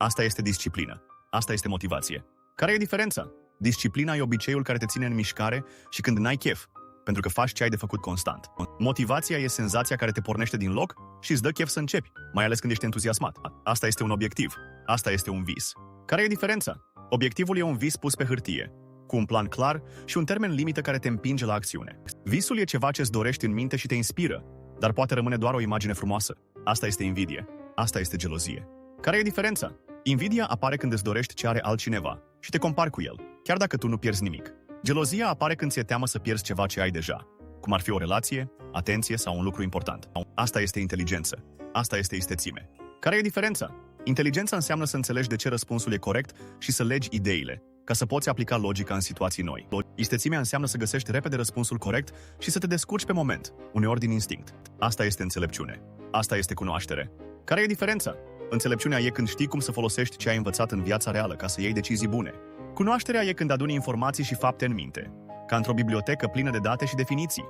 Asta este disciplină. Asta este motivație. Care e diferența? Disciplina e obiceiul care te ține în mișcare și când n-ai chef, pentru că faci ce ai de făcut constant. Motivația e senzația care te pornește din loc și îți dă chef să începi, mai ales când ești entuziasmat. Asta este un obiectiv. Asta este un vis. Care e diferența? Obiectivul e un vis pus pe hârtie, cu un plan clar și un termen limită care te împinge la acțiune. Visul e ceva ce îți dorești în minte și te inspiră, dar poate rămâne doar o imagine frumoasă. Asta este invidie. Asta este gelozie. Care e diferența? Invidia apare când îți dorești ce are altcineva și te compari cu el, chiar dacă tu nu pierzi nimic. Gelozia apare când ți-e teamă să pierzi ceva ce ai deja, cum ar fi o relație, atenție sau un lucru important. Asta este inteligență. Asta este istețime. Care e diferența? Inteligența înseamnă să înțelegi de ce răspunsul e corect și să legi ideile, ca să poți aplica logica în situații noi. Istețimea înseamnă să găsești repede răspunsul corect și să te descurci pe moment, uneori din instinct. Asta este înțelepciune. Asta este cunoaștere. Care e diferența? Înțelepciunea e când știi cum să folosești ce ai învățat în viața reală ca să iei decizii bune. Cunoașterea e când aduni informații și fapte în minte, ca într-o bibliotecă plină de date și definiții.